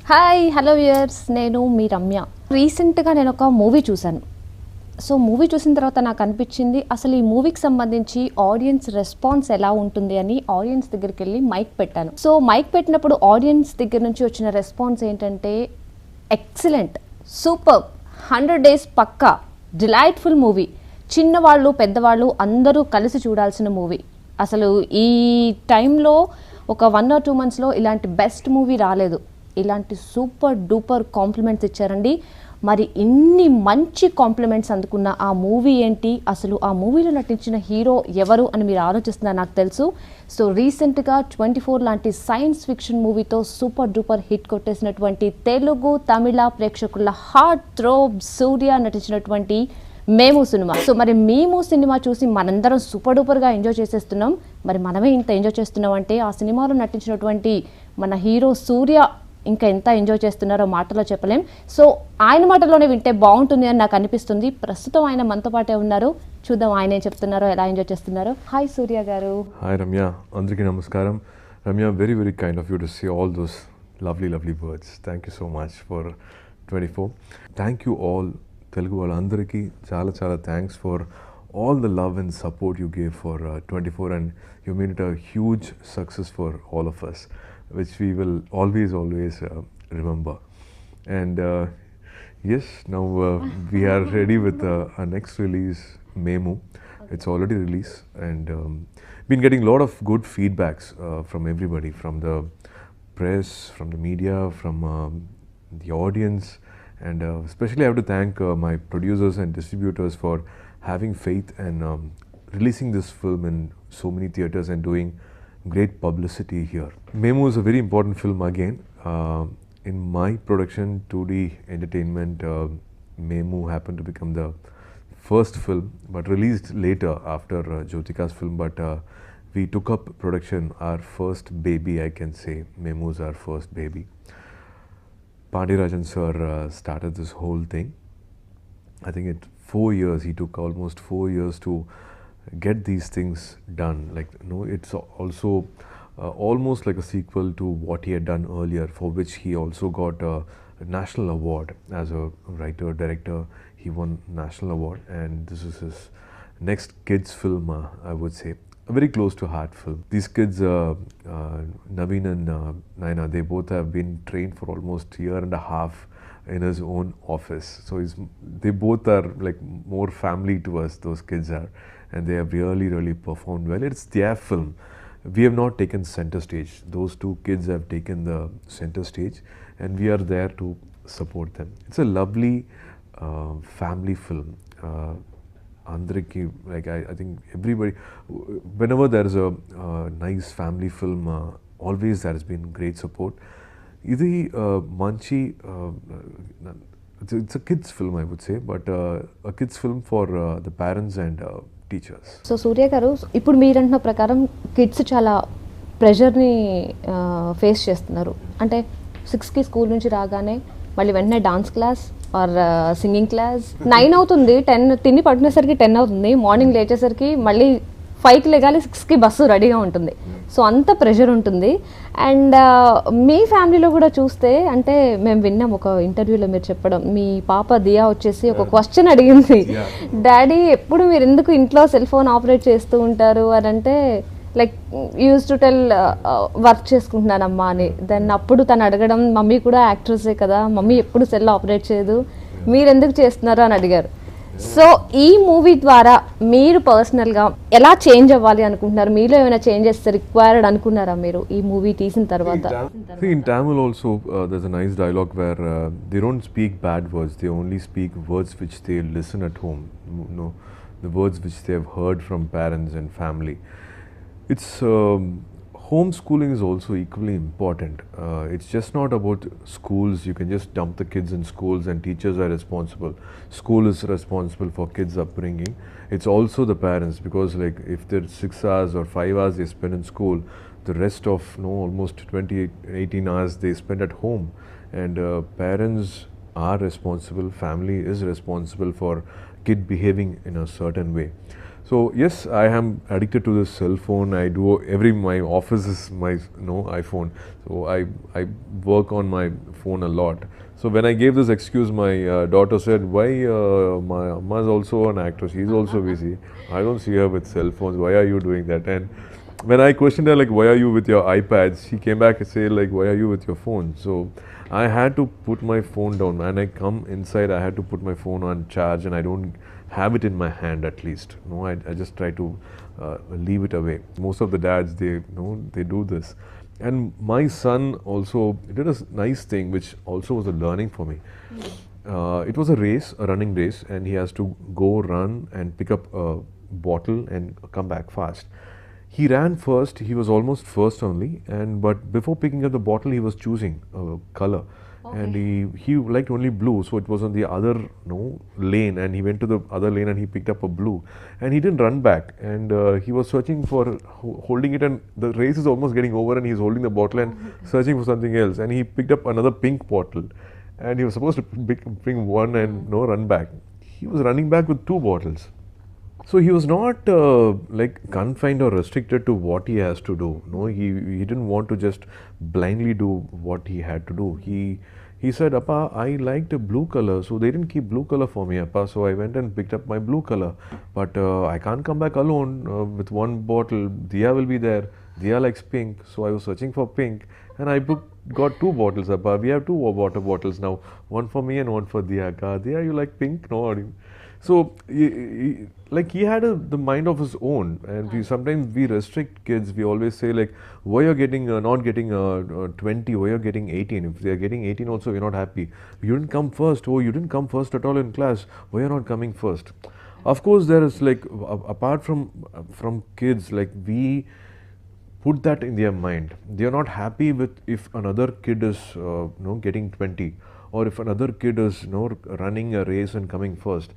Hi hello viewers, నేను మీ రమ్య. రీసెంట్గా నేను ఒక మూవీ చూశాను. సో మూవీ చూసిన తర్వాత నాకు అనిపించింది అసలు ఈ మూవీకి సంబంధించి ఆడియన్స్ రెస్పాన్స్ ఎలా ఉంటుంది అని ఆడియన్స్ దగ్గరికి వెళ్ళి మైక్ పెట్టాను. సో మైక్ పెట్టినప్పుడు ఆడియన్స్ దగ్గర నుంచి వచ్చిన రెస్పాన్స్ ఏంటంటే ఎక్సలెంట్, సూపర్, 100 days పక్కా, డిలైట్ఫుల్ మూవీ, చిన్నవాళ్ళు పెద్దవాళ్ళు అందరూ కలిసి చూడాల్సిన మూవీ. అసలు ఈ టైంలో ఒక 1 or 2 monthsలో ఇలాంటి బెస్ట్ మూవీ రాలేదు. ఇలాంటి సూపర్ డూపర్ కాంప్లిమెంట్స్ ఇచ్చారండి. మరి ఇన్ని మంచి కాంప్లిమెంట్స్ అందుకున్న ఆ మూవీ ఏంటి, అసలు ఆ మూవీలో నటించిన హీరో ఎవరు అని మీరు ఆలోచిస్తున్నారు నాకు తెలుసు. సో రీసెంట్గా 24 లాంటి సైన్స్ ఫిక్షన్ మూవీతో సూపర్ డూపర్ హిట్ కొట్టేసినటువంటి తెలుగు తమిళ ప్రేక్షకుల హార్ట్ థ్రోబ్ సూర్య నటించినటువంటి మేము సినిమా. సో మరి మేము సినిమా చూసి మనందరం సూపర్ డూపర్గా ఎంజాయ్ చేసేస్తున్నాం. మరి మనమే ఇంత ఎంజాయ్ చేస్తున్నాం అంటే ఆ సినిమాలో నటించినటువంటి మన హీరో సూర్య ఇంకా ఎంత ఎంజాయ్ చేస్తున్నారో మాటలో చెప్పలేం. సో ఆయన మాటలోనే వింటే బాగుంటుంది అని నాకు అనిపిస్తుంది. ప్రస్తుతం ఆయన మనతో పాటే ఉన్నారు. చూద్దాం ఆయన ఏం చెప్తున్నారో, ఎలా ఎంజాయ్ చేస్తున్నారో. హాయ్ సూర్య గారు. హాయ్ రమ్య, అందరికీ నమస్కారం. Ramya, very very kind of you to say all those lovely words. Thank you so much for 24. Thank you all Telugu వాళ్ళందరికీ చాలా చాలా thanks for all the love and support you gave for 24, and you made it a huge success for all of us, which we will always remember. And yes, now we are ready with our next release, Memu. It's already released, and been getting a lot of good feedbacks from everybody, from the press, from the media, from the audience, and especially I have to thank my producers and distributors for having faith and releasing this film in so many theatres and doing great publicity here. Memu is a very important film again. In my production, 2D Entertainment, Memu happened to become the first film, but released later after Jyotika's film. But we took up production, our first baby, I can say. Memu is our first baby. Pandirajan sir started this whole thing. I think it 4 years, he took almost 4 years to get these things done. Like, it's also almost like a sequel to what he had done earlier, for which he also got a national award as a writer director. He won national award, and this is his next kids film, I would say, a very close to heart film. These kids, Naveen and Naina, they both have been trained for almost a year and a half in his own office. So they both are like more family to us, those kids are, and they have really performed well. It's their film. We have not taken center stage. Those two kids have taken the center stage, and we are there to support them. It's a lovely family film. Andariki, like I think everybody, whenever there is a nice family film, always there has been great support. ఇది మంచి, it's a kids film, I would say, but a kids film for the parents and teachers. So Surya గారు, ఇప్పుడు మీరంటున్న ప్రకారం kids చాలా ప్రెషర్ని face చేస్తున్నారు. అంటే 6కి school నుంచి రాగానే మళ్ళీ వెంటనే dance class or singing class, 9 అవుతుంది, 10 తిని పడుకునేసరికి 10 అవుతుంది, మార్నింగ్ లేచేసరికి మళ్ళీ 5కి లేగాలి, 6కి బస్సు రెడీగా ఉంటుంది. సో అంత ప్రెషర్ ఉంటుంది. అండ్ మీ ఫ్యామిలీలో కూడా చూస్తే, అంటే మేము విన్నాం ఒక ఇంటర్వ్యూలో మీరు చెప్పడం, మీ పాప దియా వచ్చేసి ఒక క్వశ్చన్ అడిగింది, డాడీ ఎప్పుడు మీరు ఎందుకు ఇంట్లో సెల్ ఫోన్ ఆపరేట్ చేస్తూ ఉంటారు అని. అంటే like use to tell work చేసుకుంటున్నానమ్మా అని. దెన్ అప్పుడు తను అడగడం, మమ్మీ కూడా యాక్ట్రెసే కదా, మమ్మీ ఎప్పుడు సెల్ ఆపరేట్ చేయదు, మీరు ఎందుకు చేస్తున్నారు అని అడిగారు. సో ఈ మూవీ ద్వారా మీరు పర్సనల్గా ఎలా చేంజ్ అవ్వాలి అనుకుంటున్నారు? మీలో ఏమైనా చేంజెస్ రిక్వైర్డ్ అనుకున్నారా మీరు ఈ మూవీ తీసిన తర్వాత? In Tamil also there's a nice dialogue where they don't speak bad words, they only speak words which they listen at home, the words which they have heard from parents and family. It's homeschooling is also equally important. It's just not about schools. You can just dump the kids in schools and teachers are responsible. School is responsible for kids' upbringing. It's also the parents, because like if there's 6 hours or 5 hours they spend in school, the rest of almost 18 hours they spend at home. And parents are responsible, family is responsible for kid behaving in a certain way. So yes, I am addicted to this cell phone. I do my office is my iPhone. So I work on my phone a lot. So when I gave this excuse, my daughter said, "Why my Amma is also an actress. She's also busy. I don't see her with cell phones. Why are you doing that?" And when I questioned her like, "Why are you with your iPads?" She came back and said like, "Why are you with your phone?" So I had to put my phone down. When I come inside, I had to put my phone on charge, and I don't have it in my hand at least. No, I just try to leave it away. Most of the dads, they do this. And my son also did a nice thing, which also was a learning for me. It was a race, a running race, and he has to go run and pick up a bottle and come back fast. He ran first. He was almost first only, and but before picking up the bottle, he was choosing a color, and he liked only blue, so it was on the other lane, and he went to the other lane and he picked up a blue, and he didn't run back, and he was searching for holding it, and the race is almost getting over, and he's holding the bottle and searching for something else, and he picked up another pink bottle, and he was supposed to bring one and run back. He was running back with two bottles. So he was not like confined or restricted to what he has to do. No, he didn't want to just blindly do what he had to do. He said, "Appa, I liked a blue color, so they didn't keep blue color for me, Appa. So I went and picked up my blue color. But I can't come back alone with one bottle. Diya will be there. Diya likes pink, so I was searching for pink, and I got two bottles, Appa. We have two water bottles now, one for me and one for Diya. Ka, Diya, you like pink? No, so like he had the mind of his own, and sometimes we restrict kids. We always say like, why you're getting not getting 20, why you're getting 18. If they are getting 18 also, we're not happy. You didn't come first. Oh, you didn't come first at all in class. Why you're not coming first? Of course, there is like apart from kids, like we put that in their mind. They are not happy with if another kid is getting 20, or if another kid is running a race and coming first.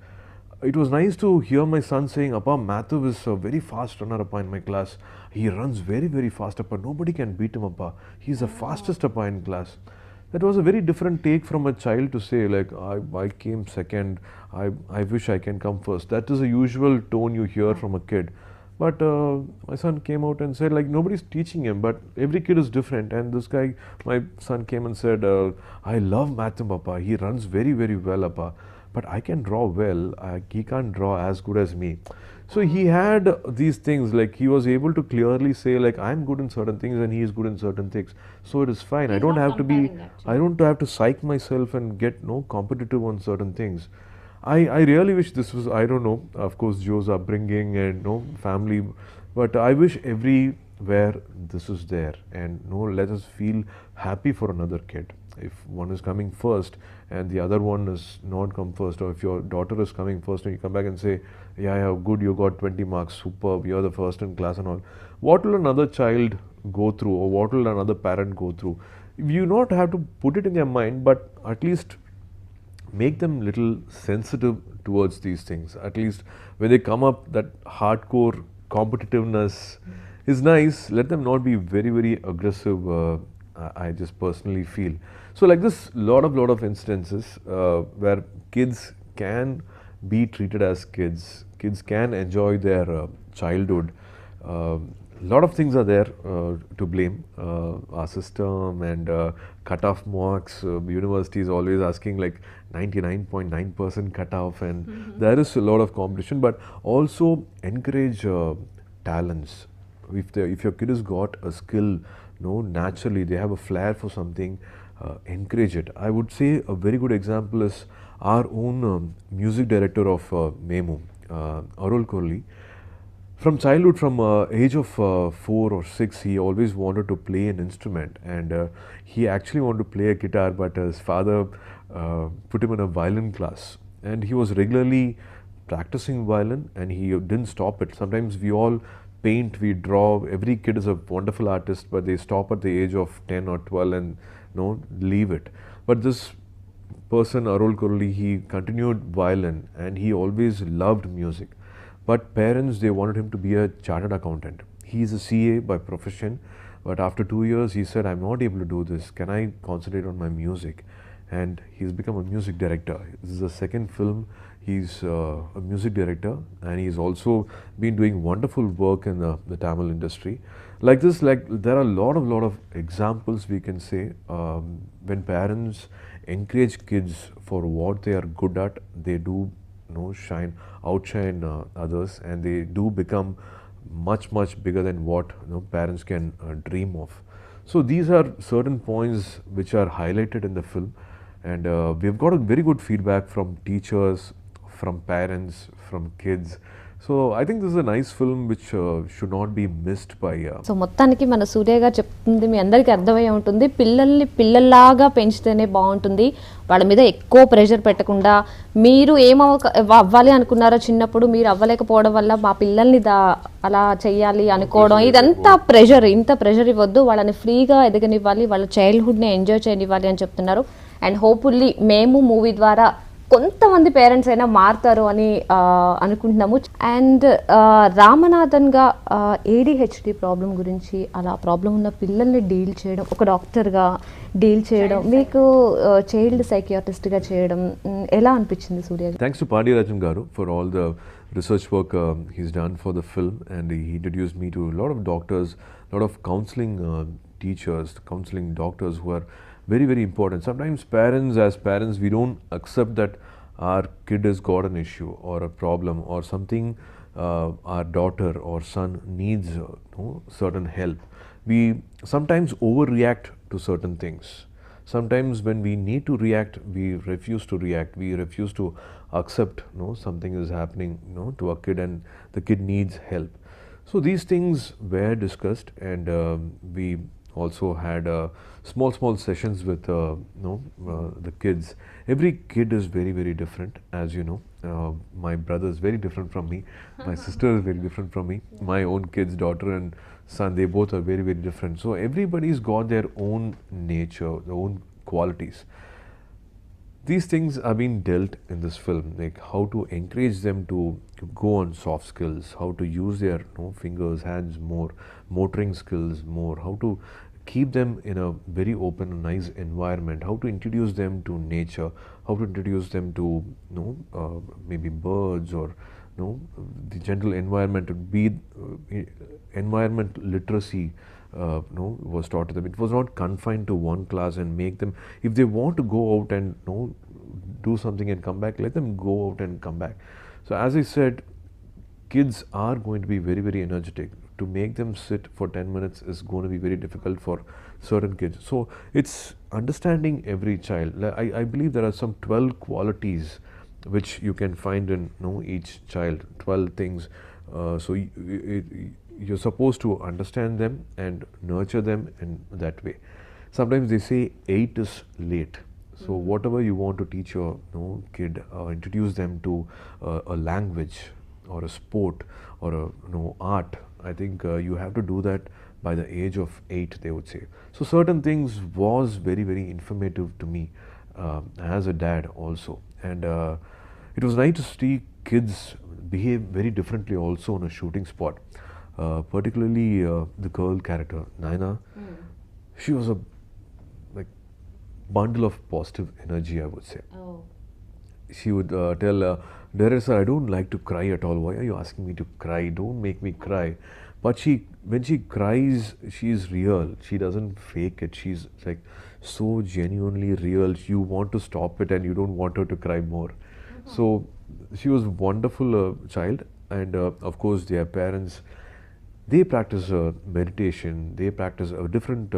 It was nice to hear my son saying, "Appa, Matthew is a very fast runner, Appa, in my class. He runs very, very fast, Appa. Nobody can beat him, Appa. He's the fastest, Appa, in class." That was a very different take from a child to say, like, I came second, I wish I can come first. That is a usual tone you hear from a kid. But my son came out and said, like, nobody's teaching him, but every kid is different. And this guy, my son came and said, "I love Matthew, Appa. He runs very, very well, Appa. But I can draw well. He can't draw as good as me." So he had these things, like he was able to clearly say, like, I'm good in certain things and he is good in certain things. So it is fine. I don't have to be, I don't have to psych myself and get competitive on certain things. I really wish this was, I don't know, of course, Joe's upbringing and family, but I wish everywhere this is there, and let us feel happy for another kid. If one is coming first and the other one is not come first, or if your daughter is coming first and you come back and say, yeah, good, you got 20 marks, superb, you're the first in class and all, what will another child go through, or what will another parent go through? You not have to put it in their mind, but at least make them little sensitive towards these things. At least when they come up, that hardcore competitiveness is nice. Let them not be very, very aggressive. I just personally feel. So like this, lot of instances where kids can be treated as kids. Kids can enjoy their childhood. Lot of things are there to blame. Our system and cut-off marks. University is always asking like 99.9% cut-off, and there is a lot of competition. But also encourage talents. If your kid has got a skill, naturally they have a flair for something, encourage it. I would say a very good example is our own music director of Memu, Arul Kohli. From childhood, from age of 4 or 6, he always wanted to play an instrument, and he actually wanted to play a guitar, but his father put him in a violin class, and he was regularly practicing violin, and he didn't stop it. Sometimes we all paint, we draw. Every kid is a wonderful artist, but they stop at the age of 10 or 12 and leave it. But this person, Arul Kohli, he continued violin, and he always loved music. But parents, they wanted him to be a chartered accountant. He is a CA by profession, but after 2 years, he said, "I'm not able to do this. Can I concentrate on my music?" and he's become a music director. This is the second film. He's a music director, and he's also been doing wonderful work in the Tamil industry. Like this, like there are a lot of examples we can say when parents encourage kids for what they are good at, they do outshine others, and they do become much bigger than what parents can dream of. So these are certain points which are highlighted in the film, and we've got a very good feedback from teachers, from parents, from kids. So I think this is a nice film which should not be missed by. So మొత్తానికి మన సూర్య గారు చెప్తుంది మీ అందరికీ అర్థమయ్యే ఉంటుంది, పిల్లల్ని పిల్లల్లాగా పెంచితేనే బాగుంటుంది, వాళ్ళ మీద ఎక్కువ ప్రెషర్ పెట్టకుండా. మీరు అవ్వాలి అనుకున్నారో చిన్నప్పుడు, మీరు అవ్వలేకపోవడం వల్ల మా పిల్లల్ని అలా చెయ్యాలి అనుకోవడం, ఇదంతా ప్రెషర్, ఇంత ప్రెషర్ ఇవ్వద్దు, వాళ్ళని ఫ్రీగా ఎదగనివ్వాలి, వాళ్ళ చైల్డ్హుడ్ని ఎంజాయ్ చేయనివ్వాలి అని చెప్తున్నారు. అండ్ హోప్ఫుల్లీ మేము మూవీ ద్వారా కొంతమంది పేరెంట్స్ అయినా మారుతారు అని అనుకుంటున్నాము. అండ్ రామనాథన్గా ADHD ప్రాబ్లం గురించి, అలా ప్రాబ్లం ఉన్న పిల్లల్ని డీల్ చేయడం, ఒక డాక్టర్గా డీల్ చేయడం, మీకు చైల్డ్ సైకియాట్రిస్ట్గా చేయడం ఎలా అనిపించింది సూర్య? Thanks to Pandiyarajan Garu for all the research work he's done for the film, and he introduced me to a lot of doctors, a lot of counseling teachers, counseling doctors who are very important. Sometimes as parents, we don't accept that our kid has got an issue or a problem or something, our daughter or son needs certain help. We sometimes overreact to certain things. Sometimes when we need to react, we refuse to react. We refuse to accept something is happening to our kid, and the kid needs help. So these things were discussed, and we also had small sessions with the kids. Every kid is very different, as you know. My brother is very different from me. My sister is very different from me. My own kids, daughter and son, they both are very different. So everybody's got their own nature, their own qualities. These things are being dealt in this film, like how to encourage them to go on soft skills, how to use their fingers, hands more, motoring skills more, how to keep them in a very open and nice environment, how to introduce them to nature, how to introduce them to maybe birds or the general environment. To be environment literacy was taught to them. It was not confined to one class and make them, if they want to go out and do something and come back, let them go out and come back. So as I said, kids are going to be very energetic. To make them sit for 10 minutes is going to be very difficult for certain kids. So it's understanding every child. I believe there are some 12 qualities which you can find in each child, 12 things. So you're supposed to understand them and nurture them in that way. Sometimes they say 8 is late. So whatever you want to teach your kid, introduce them to a language or a sport or a art. I think you have to do that by the age of 8, they would say. So certain things was very informative to me as a dad also, and it was nice to see kids behave very differently also on a shooting spot. Particularly the girl character Naina, she was a bundle of positive energy, I would say. She would tell director, sir, I don't like to cry at all. Why are you asking me to cry? Don't make me cry. But when she cries, she is real. She doesn't fake it. She's like so genuinely real. You want to stop it and you don't want her to cry more. So she was a wonderful child, and of course their parents, they practice meditation. They practice a different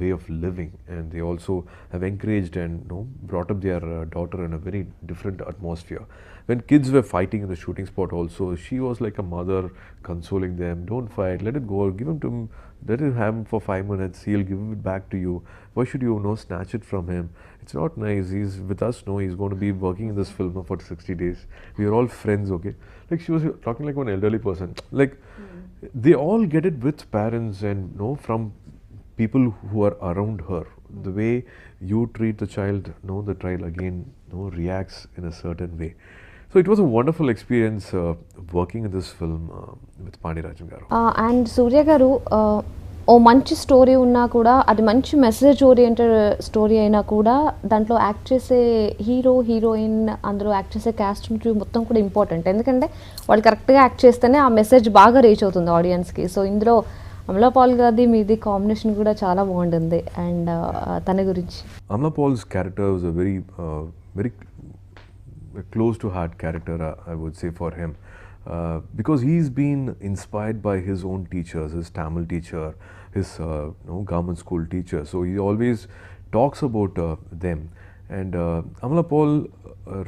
way of living, and they also have encouraged and brought up their daughter in a very different atmosphere. When kids were fighting in the shooting spot also, she was like a mother consoling them. Don't fight, let it go, give him to him, let him have him for 5 minutes, he'll give it back to you. Why should you snatch it from him? It's not nice. He's with us, he's going to be working in this film for 60 days. We are all friends, okay? Like she was talking like one elderly person. Like they all get it with parents and from people who are around her. The way you treat the child, the child again reacts in a certain way. So it was a wonderful experience working in this film with Pandiyarajan Garu. And Surya garu, ఓ మంచి story ఉన్నా కూడా అది మంచి message oriented story అయినా కూడా దాంట్లో act చేసే hero heroine అందులో యాక్ట్ చేసే క్యాస్ట్ మొత్తం కూడా ఇంపార్టెంట్. ఎందుకంటే వాళ్ళు కరెక్ట్గా యాక్ట్ చేస్తేనే ఆ మెసేజ్ బాగా రీచ్ అవుతుంది ఆడియన్స్కి. సో ఇందులో అమలా పాల్ గారిది మీది కాంబినేషన్ కూడా చాలా బాగుంటుంది. అండ్ తన గురించి Amala Paul's character was a very close to heart character, I would say, for him. Because he's been inspired by his own teachers, his Tamil teacher, his government school teacher. So he always talks about them. And Amala Paul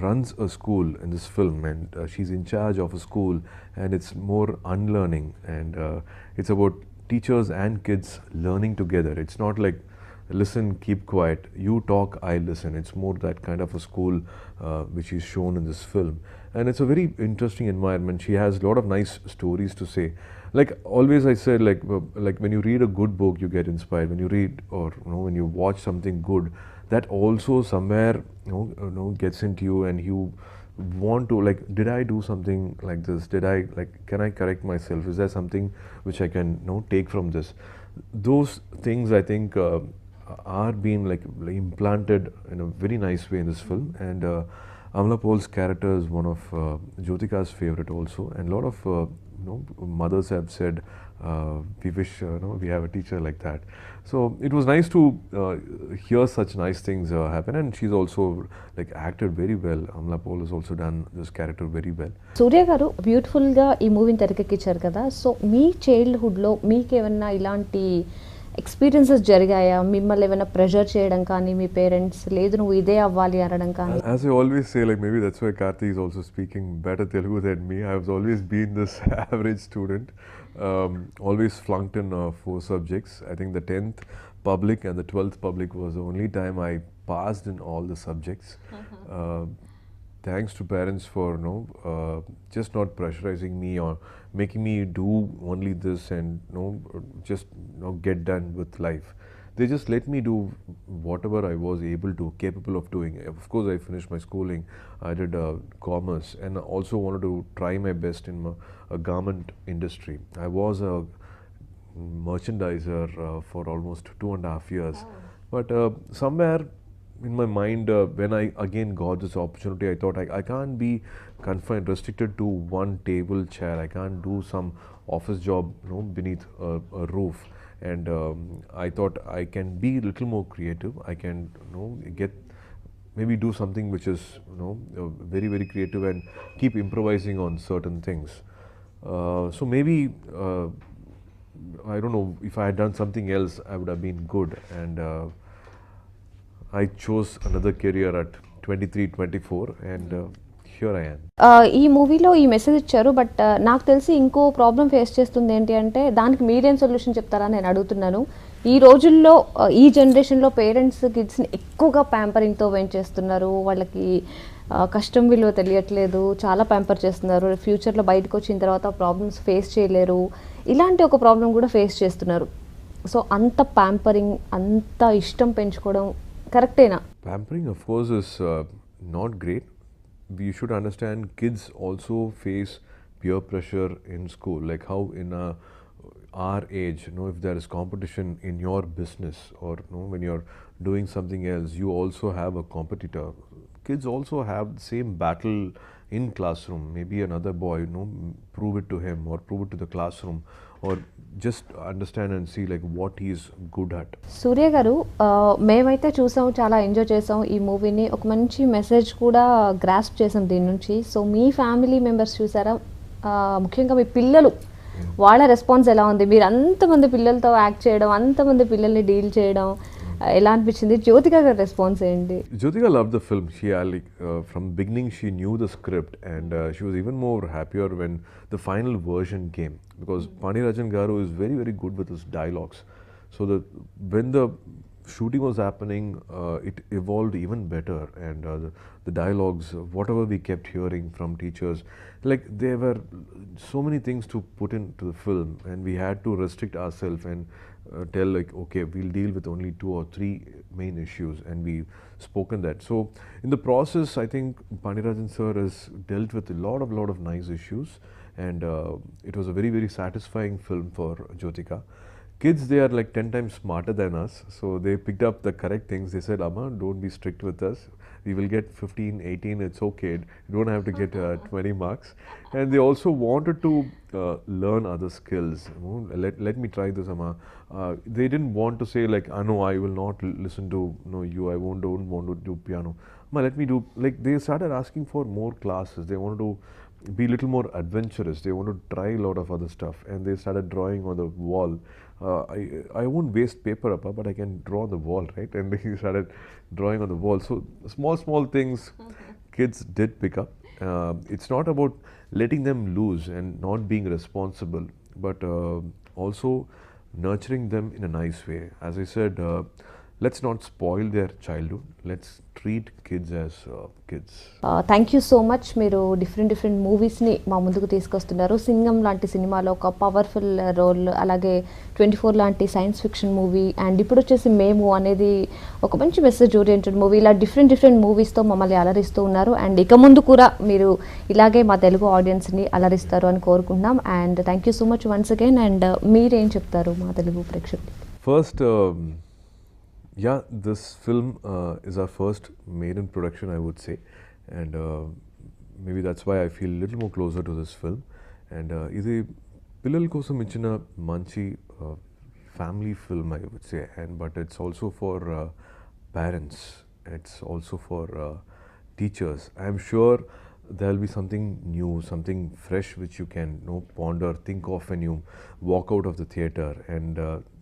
runs a school in this film, and she's in charge of a school, and it's more unlearning, and it's about teachers and kids learning together. It's not like listen, keep quiet, you talk, I listen. It's more that kind of a school which is shown in this film, and it's a very interesting environment. She has a lot of nice stories to say. Like always I said, like when you read a good book you get inspired. When you read, or when you watch something good, that also somewhere gets into you, and you want to, like, did I do something like this? Can I correct myself? Is there something which I can take from this? Those things I think are being like implanted in a very nice way in this film. And Amala Paul's character is one of Jyotika's favorite also, and a lot of mothers have said we wish we have a teacher like that. So it was nice to hear such nice things happen, and she's also like acted very well. Amala Paul has also done this character very well. సూర్య గారు బ్యూటిఫుల్గా ఈ మూవీని తెరకెక్కించారు కదా. So మీ చైల్డ్హుడ్లో మీకు ఏమన్నా ఇలాంటి experiences జరిగాయా? మిమ్మల్ని ఏమైనా ప్రెషర్ చేయడం కానీ, మీ పేరెంట్స్ లేదు నువ్వు ఇదే అవ్వాలి అనడం కానీ? As I always say, like maybe that's why Karthi is also speaking better Telugu than me. I've always been this average student, always flunked in 4 subjects. I think the 10th public and the 12th public was the only time I passed in all the subjects. Thanks to parents for just not pressurizing me or making me do only this and just get done with life. They just let me do whatever I was capable of doing. Of course I finished my schooling. I did commerce, and also wanted to try my best in a garment industry. I was a merchandiser for almost 2.5 years. But somewhere in my mind, when I again got this opportunity, I thought I can't be confined, restricted to one table chair. I can't do some office job beneath a roof. And I thought I can be a little more creative. I can maybe do something which is very very creative, and keep improvising on certain things. So maybe I don't know, if I had done something else I would have been good. And I chose another career at 23, 24, and here I am. ఈ మూవీలో ఈ message ఇచ్చారు, but నాకు తెలిసి ఇంకో problem face చేస్తుంది ఏంటి అంటే, దానికి మీరేం సొల్యూషన్ చెప్తారా నేను అడుగుతున్నాను. ఈ రోజుల్లో ఈ జనరేషన్లో పేరెంట్స్ కిడ్స్ని ఎక్కువగా ప్యాంపరింగ్తో పెంచేస్తున్నారు. వాళ్ళకి కష్టం విలువ తెలియట్లేదు, చాలా ప్యాంపర్ చేస్తున్నారు. ఫ్యూచర్లో బయటకు వచ్చిన తర్వాత ప్రాబ్లమ్స్ ఫేస్ చేయలేరు. ఇలాంటి ఒక ప్రాబ్లం కూడా ఫేస్ చేస్తున్నారు. సో అంత ప్యాంపరింగ్, అంత ఇష్టం పెంచుకోవడం కరెక్టేనా? Pampering of course is not great. We should understand kids also face peer pressure in school, like how in our age, if there is competition in your business, or when you're doing something else, you also have a competitor. Kids also have the same battle in classroom. Maybe another boy, prove it to him, or prove it to the classroom, or just understand and see like what he is good at. సూర్య గారు, మేమైతే చూసాం, చాలా enjoy చేసాం ఈ మూవీని. ఒక మంచి message కూడా గ్రాస్ప్ చేసాం దీని నుంచి. సో మీ ఫ్యామిలీ మెంబర్స్ చూసారా, ముఖ్యంగా మీ పిల్లలు, వాళ్ళ రెస్పాన్స్ ఎలా ఉంది? మీరు అంతమంది పిల్లలతో యాక్ట్ చేయడం, అంతమంది పిల్లల్ని డీల్ చేయడం ఎలా అనిపించింది? జ్యోతిక గారి రెస్పాన్స్ ఏంటి? Jyotika loved the film. She from beginning she knew the script, and she was even more happier when the final version came, because Pandirajan Garu is very very good with his dialogues. So when the shooting was happening, it evolved even better, and the dialogues, whatever we kept hearing from teachers, like there were so many things to put into the film, and we had to restrict ourselves and tell like, okay, we'll deal with only 2 or 3 main issues, and we've spoken that. So in the process, I think Pandirajan sir has dealt with a lot of nice issues, and it was a very very satisfying film for Jyotika. kids, they are like 10 times smarter than us, so they picked up the correct things. They said, Amma, don't be strict with us, we will get 15, 18, it's okay, you don't have to get 20 marks. And they also wanted to learn other skills. You know, let me try this, Amma. They didn't want to say like, no, I will not listen to you, I don't want to do piano. Amma, let me do, like they started asking for more classes. They wanted to be a little more adventurous. They want to try a lot of other stuff, and they started drawing on the wall. I won't waste paper, Appa, but I can draw on the wall, right? And he started drawing on the wall. So small things kids did pick up. It's not about letting them loose and not being responsible, but also nurturing them in a nice way. As I said, let's not spoil their childhood. Let's treat kids as kids. Thank you so much. మీరు different మూవీస్ని మా ముందుకు తీసుకొస్తున్నారు. సింగం లాంటి సినిమాలో ఒక powerful role, అలాగే 24 లాంటి science fiction movie, and ఇప్పుడు వచ్చేసి మేము అనేది ఒక మంచి మెసేజ్ ఓరియంటెడ్ మూవీ. ఇలా డిఫరెంట్ మూవీస్తో మమ్మల్ని అలరిస్తూ ఉన్నారు. అండ్ ఇక ముందు కూడా మీరు ఇలాగే మా తెలుగు ఆడియన్స్ని అలరిస్తారు అని కోరుకుంటున్నాం. And thank you so much once again. And మీరేం చెప్తారు మా తెలుగు ప్రేక్షకులకి? First, yeah, this film is our first maiden production, I would say, and maybe that's why I feel a little more closer to this film. And ఇది పిల్లల కోసం ఇచ్చిన మంచి family film, I would say, and but it's also for parents, it's also for teachers. I'm sure there'll be something new, something fresh which you can ponder, think of when you walk out of the theater, and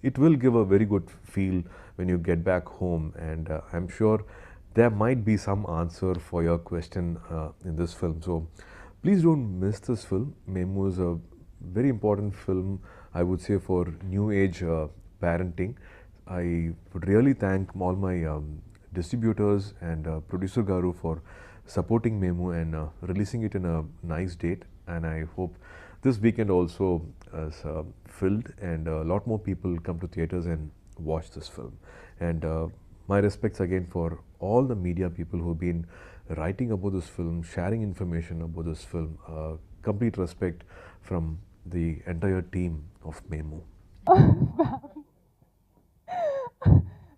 it will give a very good feel when you get back home. And I'm sure there might be some answer for your question in this film. So please don't miss this film. Memu is a very important film, I would say, for new age parenting. I would really thank all my distributors and producer Garu for supporting Memu and releasing it in a nice date. And I hope this weekend also is filled and a lot more people come to theaters and watch this film. And my respects again for all the media people who've been writing about this film, sharing information about this film. Complete respect from the entire team of Memu.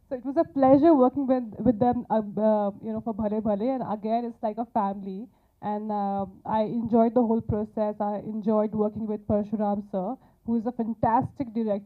So it was a pleasure working with them, for Bhale Bhale, and again it's like a family. And I enjoyed the whole process. I enjoyed working with Parshuram sir, who is a fantastic director.